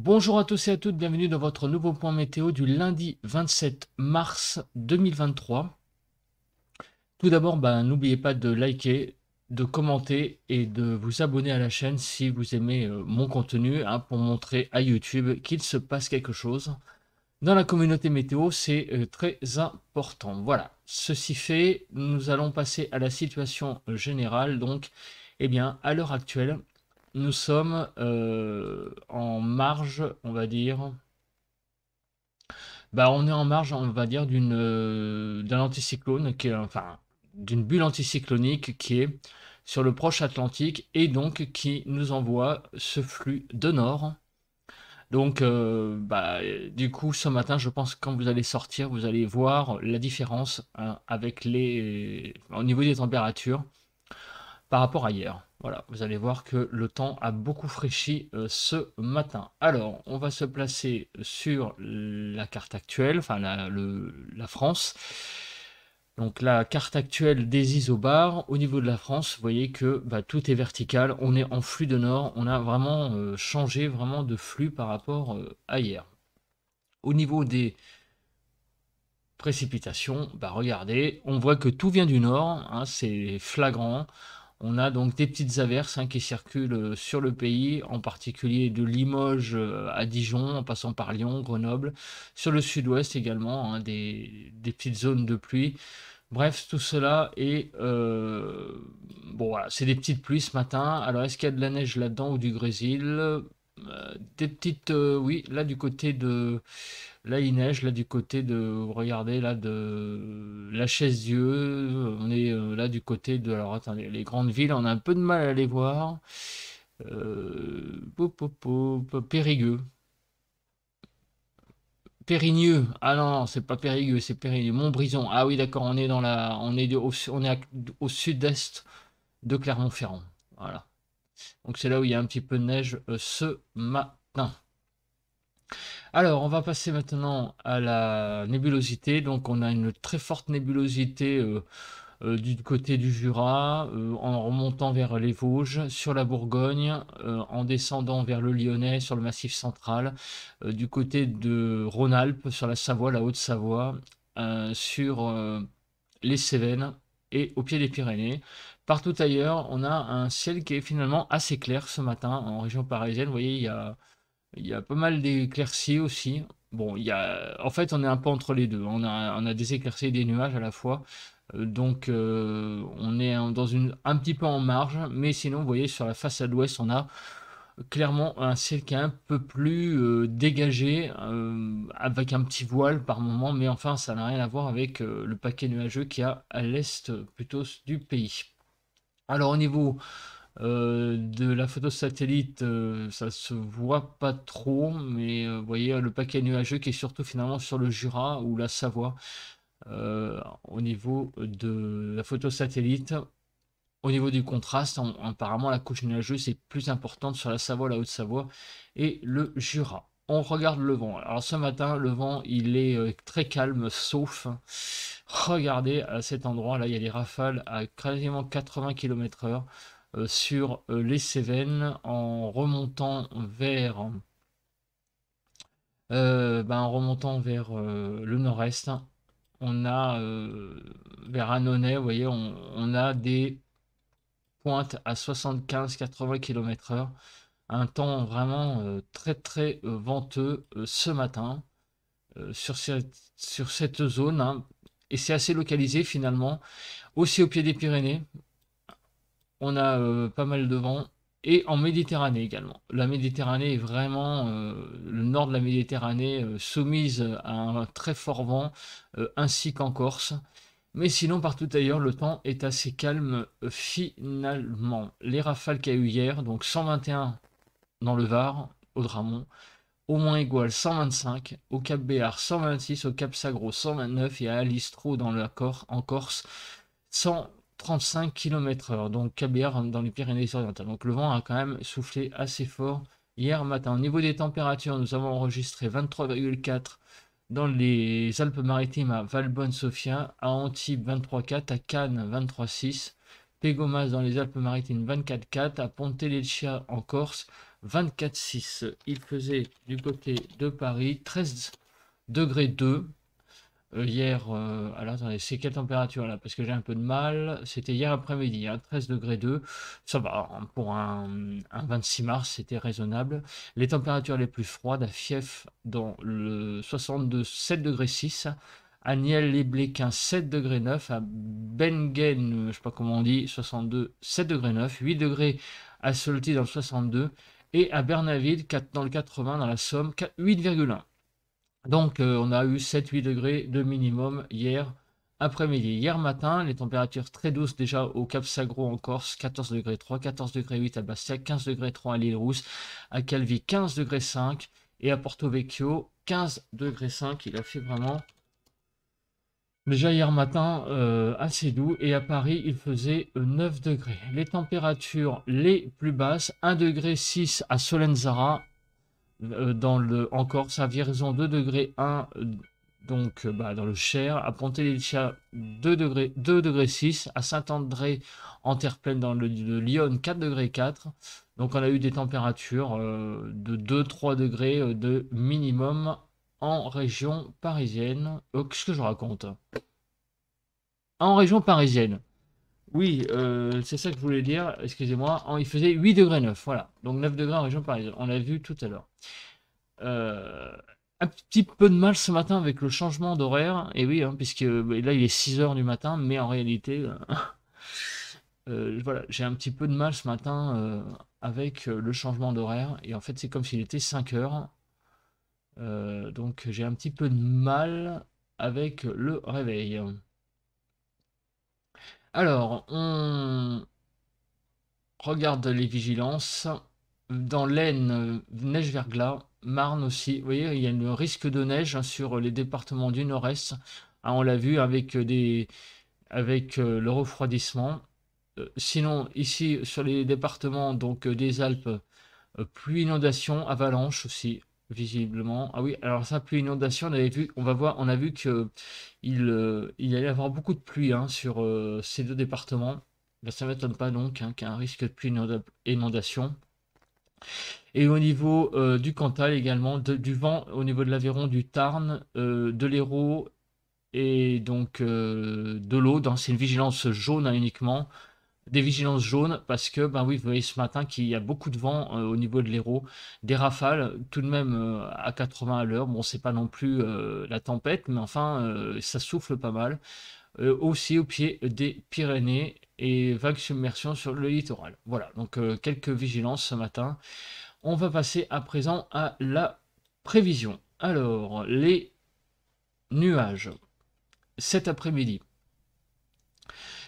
Bonjour à tous et à toutes, bienvenue dans votre nouveau point météo du lundi 27 mars 2023. Tout d'abord, n'oubliez pas de liker, de commenter et de vous abonner à la chaîne si vous aimez mon contenu, hein, pour montrer à YouTube qu'il se passe quelque chose. Dans la communauté météo, c'est très important. Voilà, ceci fait, nous allons passer à la situation générale. Donc, eh bien, à l'heure actuelle, nous sommes en marge, on va dire. On est en marge, on va dire, d'un anticyclone, enfin, d'une bulle anticyclonique qui est sur le proche Atlantique et donc qui nous envoie ce flux de nord. Donc, du coup, ce matin, je pense que quand vous allez sortir, vous allez voir la différence, hein, au niveau des températures par rapport à hier. Voilà, vous allez voir que le temps a beaucoup fraîchi ce matin. Alors, on va se placer sur la carte actuelle, enfin la France. Donc la carte actuelle des isobars, au niveau de la France, vous voyez que tout est vertical, on est en flux de nord, on a vraiment changé vraiment de flux par rapport à hier. Au niveau des précipitations, regardez, on voit que tout vient du nord, hein, c'est flagrant. On a donc des petites averses, hein, qui circulent sur le pays, en particulier de Limoges à Dijon, en passant par Lyon, Grenoble. Sur le sud-ouest également, hein, des petites zones de pluie. Bref, tout cela est... bon voilà, c'est des petites pluies ce matin. Alors est-ce qu'il y a de la neige là-dedans ou du grésil? Des petites... oui, là du côté de... Là, il neige, là, du côté de, regardez, là, de la Chaise-Dieu. On est là du côté de, alors attendez, les grandes villes, on a un peu de mal à les voir. Périgueux. Périgneux. Ah non, non, c'est pas Périgueux, c'est Périgueux. Montbrison. Ah oui, d'accord, on est dans la, on est on est au sud-est de Clermont-Ferrand. Voilà. Donc c'est là où il y a un petit peu de neige ce matin. Alors, on va passer maintenant à la nébulosité. Donc, on a une très forte nébulosité du côté du Jura, en remontant vers les Vosges, sur la Bourgogne, en descendant vers le Lyonnais, sur le Massif central, du côté de Rhône-Alpes, sur la Savoie, la Haute-Savoie, sur les Cévennes et au pied des Pyrénées. Partout ailleurs, on a un ciel qui est finalement assez clair ce matin en région parisienne. Vous voyez, il y a pas mal d'éclaircies aussi. Bon, en fait, on est un peu entre les deux. On a des éclaircies et des nuages à la fois. Donc, on est un petit peu en marge. Mais sinon, vous voyez, sur la façade ouest, on a clairement un ciel qui est un peu plus dégagé, avec un petit voile par moment. Mais enfin, ça n'a rien à voir avec le paquet nuageux qu'il y a à l'est plutôt du pays. Alors, au niveau de la photo satellite, ça se voit pas trop, mais vous voyez le paquet nuageux qui est surtout finalement sur le Jura ou la Savoie, au niveau de la photo satellite. Au niveau du contraste, apparemment la couche nuageuse est plus importante sur la Savoie, la Haute-Savoie et le Jura. On regarde le vent. Alors ce matin, le vent il est très calme, sauf, regardez à cet endroit là, il y a des rafales à quasiment 80 km/h sur les Cévennes en remontant vers le nord-est. On a vers Annonay, vous voyez, on a des pointes à 75-80 km/h. Un temps vraiment très très venteux ce matin sur cette zone, hein. Et c'est assez localisé finalement. Aussi au pied des Pyrénées, on a pas mal de vent. Et en Méditerranée également. La Méditerranée est vraiment, le nord de la Méditerranée, soumise à un très fort vent, ainsi qu'en Corse. Mais sinon, partout ailleurs, le temps est assez calme finalement. Les rafales qu'il y a eu hier, donc 121 dans le Var, au Dramont, au Mont-Aigoual 125, au Cap Béar 126, au Cap Sagro 129 et à Alistro en Corse 135 km/h. Donc Cap Béar dans les Pyrénées-Orientales. Donc le vent a quand même soufflé assez fort hier matin. Au niveau des températures, nous avons enregistré 23,4 dans les Alpes-Maritimes à Valbonne-Sofia, à Antibes 23,4, à Cannes 23,6, Pégomas dans les Alpes-Maritimes 24,4, à Ponte Leccia en Corse 24,6. Il faisait du côté de Paris 13 degrés 2. Hier, alors attendez, c'est quelle température là? Parce que j'ai un peu de mal. C'était hier après-midi, hein, 13 degrés 2. Ça va, hein, pour un 26 mars, c'était raisonnable. Les températures les plus froides à Fief dans le 62, 7 degrés 6. À Niel-les-Bléquins, 7 degrés 9. À Bengen, je sais pas comment on dit, 62, 7 degrés 9. 8 degrés à Solti dans le 62. Et à Bernaville, dans le 80, dans la Somme, 8,1. Donc, on a eu 7-8 degrés de minimum hier après-midi. Hier matin, les températures très douces déjà au Cap Sagro en Corse, 14 degrés 3, 14 degrés 8 à Bastia, 15 degrés 3 à l'île Rousse, à Calvi 15 degrés 5 et à Porto Vecchio 15 degrés 5. Il a fait vraiment déjà hier matin assez doux et à Paris il faisait 9 degrés. Les températures les plus basses, 1 degré 6 à Solenzara, en Corse, à Vierzon 2 degrés 1, donc dans le Cher, à Ponteliccia 2 degrés 6, à Saint-André en Terre-Pleine dans le Lyon 4 degrés 4. Donc on a eu des températures de 2-3 degrés de minimum en région parisienne. Qu'est-ce que je raconte? En région parisienne. Oui, c'est ça que je voulais dire, excusez-moi. Il faisait 8 degrés 9, voilà. Donc 9 degrés en région parisienne. On l'a vu tout à l'heure. Euh, un petit peu de mal ce matin avec le changement d'horaire. Et oui, hein, puisque là il est 6 heures du matin, mais en réalité, voilà, j'ai un petit peu de mal ce matin avec le changement d'horaire. Et en fait, c'est comme s'il était 5 heures. Donc j'ai un petit peu de mal avec le réveil. Alors, on regarde les vigilances. Dans l'Aisne, neige-verglas, Marne aussi. Vous voyez, il y a le risque de neige, hein, sur les départements du nord-est. Ah, on l'a vu avec, avec le refroidissement. Sinon, ici, sur les départements donc, des Alpes, pluie, inondation, avalanche aussi, visiblement. Ah oui, alors ça, pluie, inondation, on avait vu, on a vu que il allait y avoir beaucoup de pluie, hein, sur ces deux départements. Ben, ça ne m'étonne pas donc, hein, qu'il y a un risque de pluie, inondation. Et au niveau du Cantal également, du vent au niveau de l'Aveyron, du Tarn, de l'Hérault et donc de l'eau. C'est une vigilance jaune, hein, uniquement. Des vigilances jaunes parce que, ben oui, vous voyez ce matin qu'il y a beaucoup de vent au niveau de l'Hérault. Des rafales, tout de même à 80 à l'heure. Bon, c'est pas non plus la tempête, mais enfin, ça souffle pas mal. Aussi au pied des Pyrénées et vague submersion sur le littoral. Voilà, donc quelques vigilances ce matin. On va passer à présent à la prévision. Alors, les nuages cet après-midi.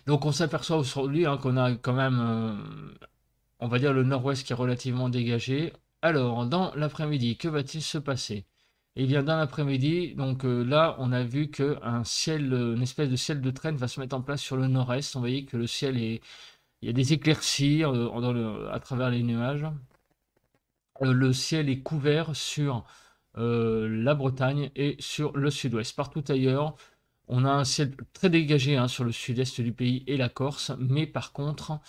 Donc on s'aperçoit aujourd'hui, hein, qu'on a quand même, on va dire, le nord-ouest qui est relativement dégagé. Alors, dans l'après-midi, que va-t-il se passer? Eh bien, dans l'après-midi, donc là, on a vu que une espèce de ciel de traîne va se mettre en place sur le nord-est. On voyait que le ciel est, il y a des éclaircies à travers les nuages. Le ciel est couvert sur la Bretagne et sur le sud-ouest. Partout ailleurs, on a un ciel très dégagé, hein, sur le sud-est du pays et la Corse, mais par contre,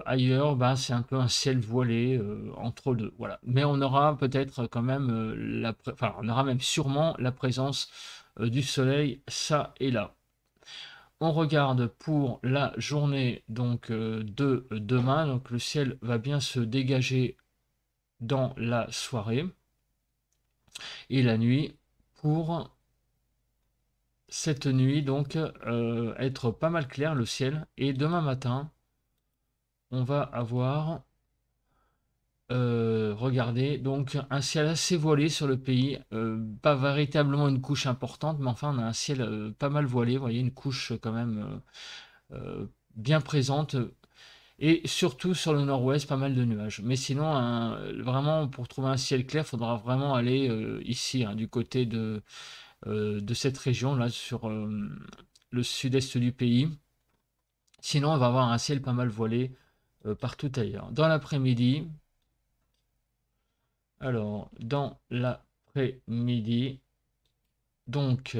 ailleurs, bah, c'est un peu un ciel voilé entre deux. Voilà. Mais on aura peut-être quand même, enfin, on aura même sûrement la présence du soleil, ça et là. On regarde pour la journée donc de demain. Donc le ciel va bien se dégager dans la soirée et la nuit pour cette nuit donc être pas mal clair le ciel et demain matin on va avoir regardez donc un ciel assez voilé sur le pays, pas véritablement une couche importante mais enfin on a un ciel pas mal voilé, vous voyez une couche quand même bien présente et surtout sur le nord-ouest pas mal de nuages mais sinon vraiment pour trouver un ciel clair il faudra vraiment aller ici, hein, du côté de cette région là sur le sud-est du pays. Sinon, on va avoir un ciel pas mal voilé partout ailleurs. Dans l'après-midi, alors dans l'après-midi, donc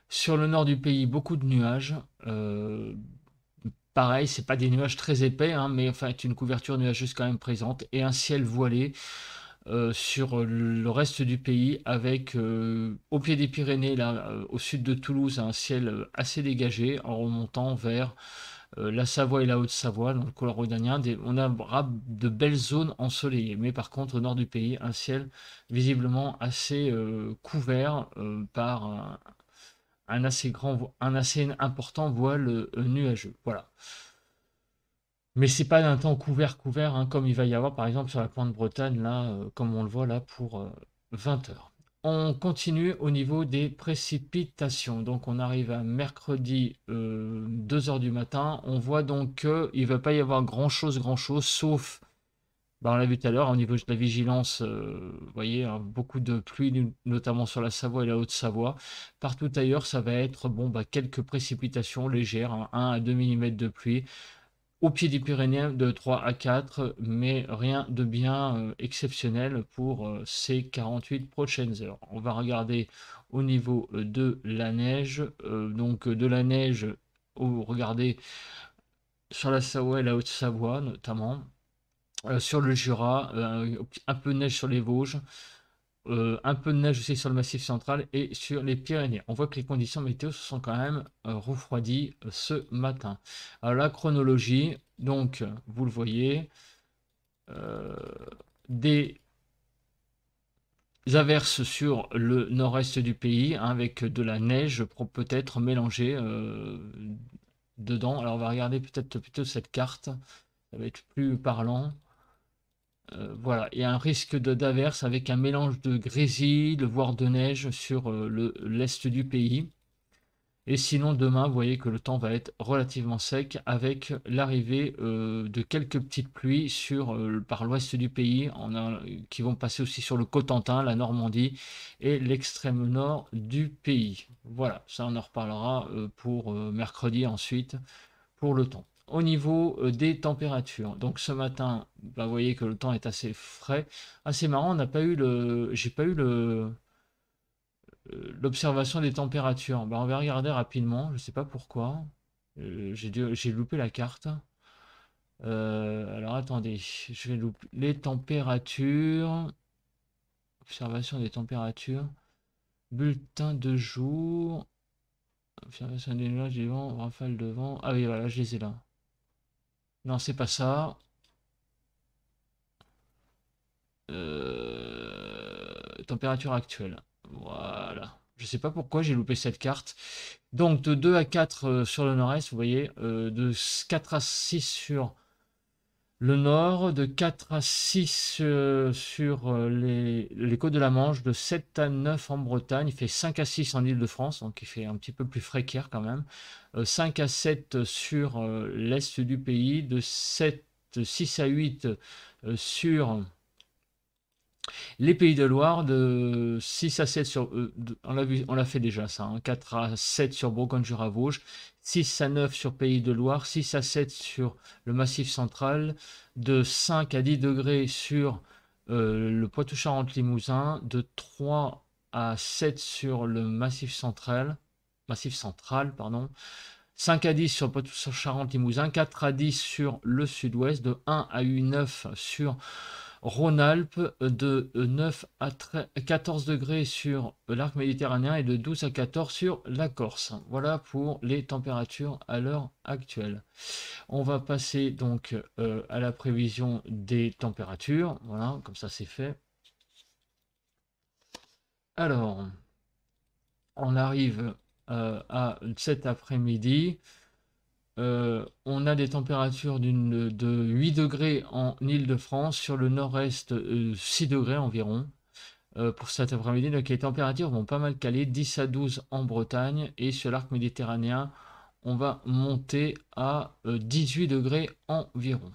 sur le nord du pays, beaucoup de nuages, pareil, c'est pas des nuages très épais, hein, mais enfin, une couverture nuageuse quand même présente et un ciel voilé sur le reste du pays avec au pied des Pyrénées, là, au sud de Toulouse, un ciel assez dégagé en remontant vers la Savoie et la Haute-Savoie, dans le col rhodanien. On aura de belles zones ensoleillées, mais par contre, au nord du pays, un ciel visiblement assez couvert par un assez important voile nuageux. Voilà. Mais c'est pas d'un temps couvert, hein, comme il va y avoir par exemple sur la pointe Bretagne, là, comme on le voit là pour 20 heures. On continue au niveau des précipitations. Donc on arrive à mercredi 2 heures du matin. On voit donc qu'il ne va pas y avoir grand-chose, sauf, bah, on l'a vu tout à l'heure, au niveau de la vigilance, vous voyez, hein, beaucoup de pluie, notamment sur la Savoie et la Haute-Savoie. Partout ailleurs, ça va être bon, bah, quelques précipitations légères, hein, 1 à 2 mm de pluie au pied des Pyrénées de 3 à 4, mais rien de bien exceptionnel pour ces 48 prochaines heures. On va regarder au niveau de la neige. Donc de la neige, regardez sur la Savoie et la Haute-Savoie notamment. Sur le Jura, un peu de neige sur les Vosges. Un peu de neige aussi sur le Massif central et sur les Pyrénées. On voit que les conditions météo se sont quand même refroidies ce matin. Alors la chronologie, donc vous le voyez, euh, des averses sur le nord-est du pays, hein, avec de la neige peut-être mélangée dedans. Alors on va regarder peut-être plutôt cette carte, ça va être plus parlant. Voilà, il y a un risque d'averse avec un mélange de grésil, voire de neige sur l'est du pays. Et sinon, demain, vous voyez que le temps va être relativement sec avec l'arrivée de quelques petites pluies par l'ouest du pays, qui vont passer aussi sur le Cotentin, la Normandie et l'extrême nord du pays. Voilà, ça on en reparlera pour mercredi ensuite pour le temps. Au niveau des températures, donc ce matin, bah, vous voyez que le temps est assez frais, assez marrant. On n'a pas eu j'ai pas eu l'observation des températures. Bah, on va regarder rapidement. Je sais pas pourquoi. J'ai loupé la carte. Alors attendez, je vais louper les températures. Observation des températures. Bulletin de jour. Observation des nuages, des vents, rafale de vent. Ah oui, voilà, je les ai là. Non, c'est pas ça. Température actuelle. Voilà. Je sais pas pourquoi j'ai loupé cette carte. Donc de 2 à 4 sur le nord-est, vous voyez, de 4 à 6 sur le nord, de 4 à 6 sur les côtes de la Manche, de 7 à 9 en Bretagne, il fait 5 à 6 en Île-de-France, donc il fait un petit peu plus frais qu'hier quand même. 5 à 7 sur l'est du pays, de 6 à 8 sur les Pays de Loire, de 6 à 7 sur. On l'a fait déjà ça, hein, 4 à 7 sur Bourgogne-Jura-Vosges, 6 à 9 sur Pays de Loire, 6 à 7 sur le Massif central, de 5 à 10 degrés sur le Poitou-Charentes-Limousin, de 3 à 7 sur le Massif central, pardon. 5 à 10 sur Poitou-Charentes-Limousin, 4 à 10 sur le sud-ouest, de 1 à 9 sur Rhône-Alpes, de 9 à 14 degrés sur l'arc méditerranéen et de 12 à 14 sur la Corse. Voilà pour les températures à l'heure actuelle. On va passer donc à la prévision des températures. Voilà, comme ça c'est fait. Alors, on arrive à cet après-midi. On a des températures de 8 degrés en Île-de-France, sur le nord-est 6 degrés environ pour cet après-midi. Donc les températures vont pas mal caler, 10 à 12 en Bretagne et sur l'arc méditerranéen, on va monter à 18 degrés environ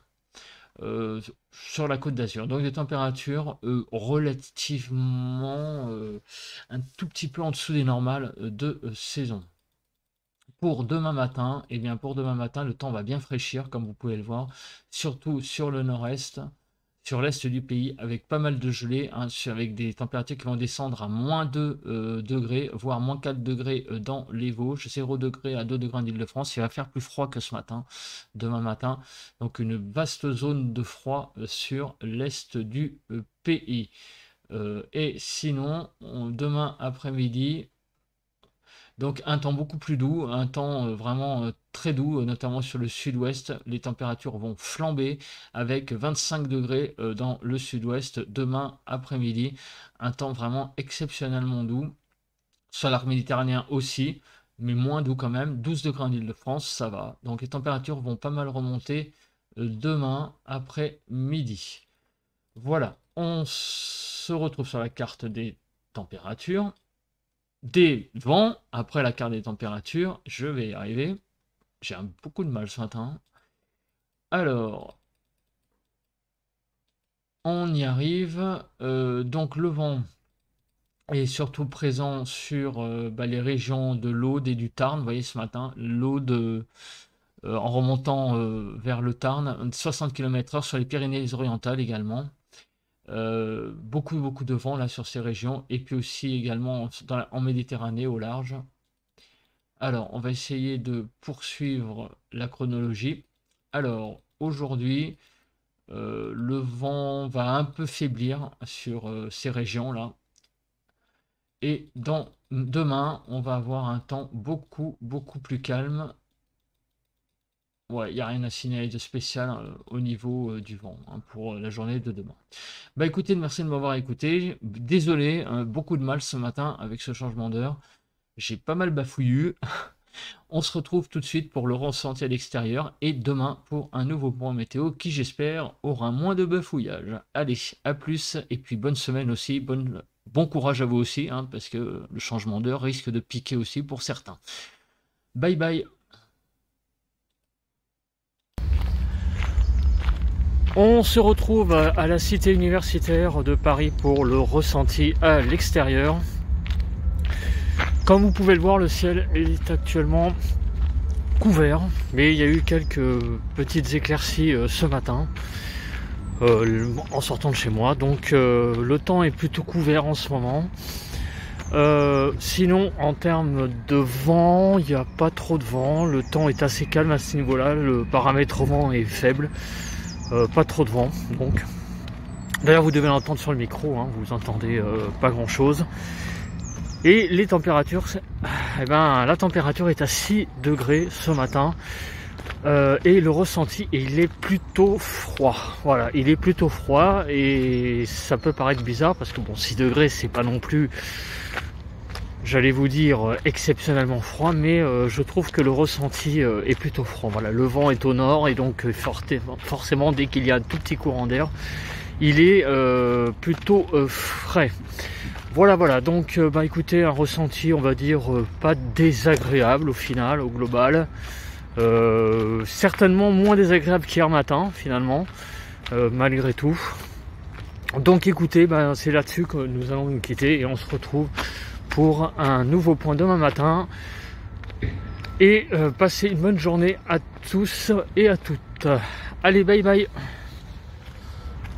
sur la Côte d'Azur. Donc des températures relativement un tout petit peu en dessous des normales de saison. Pour demain matin, pour demain matin, le temps va bien fraîchir, comme vous pouvez le voir, surtout sur le nord-est. sur l'est du pays, avec pas mal de gelée, hein, avec des températures qui vont descendre à moins 2 degrés, voire moins 4 degrés dans les Vosges, 0 degré à 2 degrés en Île-de-France. Il va faire plus froid que ce matin, demain matin. Donc une vaste zone de froid sur l'est du pays. Et sinon, demain après-midi, donc un temps beaucoup plus doux, un temps vraiment très doux, notamment sur le sud-ouest. Les températures vont flamber avec 25 degrés dans le sud-ouest demain après-midi. Un temps vraiment exceptionnellement doux. Sur l'arc méditerranéen aussi, mais moins doux quand même. 12 degrés en Île-de-France, ça va. Donc les températures vont pas mal remonter demain après-midi. Voilà, on se retrouve sur la carte des températures. Des vents, après la carte des températures, je vais y arriver. J'ai beaucoup de mal ce matin. Alors, on y arrive. Donc le vent est surtout présent sur les régions de l'Aude et du Tarn. Vous voyez ce matin, l'Aude en remontant vers le Tarn, 60 km/h sur les Pyrénées-Orientales également. Beaucoup de vent là sur ces régions, et puis aussi également en Méditerranée au large. Alors on va essayer de poursuivre la chronologie. Alors aujourd'hui le vent va un peu faiblir sur ces régions là, et demain on va avoir un temps beaucoup plus calme. Ouais, il n'y a rien à signaler de spécial au niveau du vent hein, pour la journée de demain. Bah écoutez, merci de m'avoir écouté. Désolé, beaucoup de mal ce matin avec ce changement d'heure. J'ai pas mal bafouillu. On se retrouve tout de suite pour le ressenti à l'extérieur et demain pour un nouveau point météo qui, j'espère, aura moins de bafouillage. Allez, à plus et puis bonne semaine aussi. Bon courage à vous aussi, hein, parce que le changement d'heure risque de piquer aussi pour certains. Bye bye. On se retrouve à la cité universitaire de Paris pour le ressenti à l'extérieur. Comme vous pouvez le voir, le ciel est actuellement couvert, mais il y a eu quelques petites éclaircies ce matin en sortant de chez moi. Donc le temps est plutôt couvert en ce moment. Sinon, en termes de vent, il n'y a pas trop de vent. Le temps est assez calme à ce niveau-là. Le paramètre vent est faible. Pas trop de vent, donc. D'ailleurs, vous devez l'entendre sur le micro, hein, vous entendez pas grand-chose. Et les températures, la température est à 6 degrés ce matin. Et le ressenti, il est plutôt froid. Voilà, il est plutôt froid et ça peut paraître bizarre parce que bon, 6 degrés, c'est pas non plus, j'allais vous dire, exceptionnellement froid, mais je trouve que le ressenti est plutôt froid. Voilà, le vent est au nord et donc forcément, dès qu'il y a un tout petit courant d'air, il est plutôt frais. Voilà, donc écoutez, un ressenti, on va dire, pas désagréable au final, au global. Certainement moins désagréable qu'hier matin, finalement, malgré tout. Donc écoutez, c'est là-dessus que nous allons nous quitter et on se retrouve pour un nouveau point demain matin. Et passez une bonne journée à tous et à toutes. Allez, bye bye.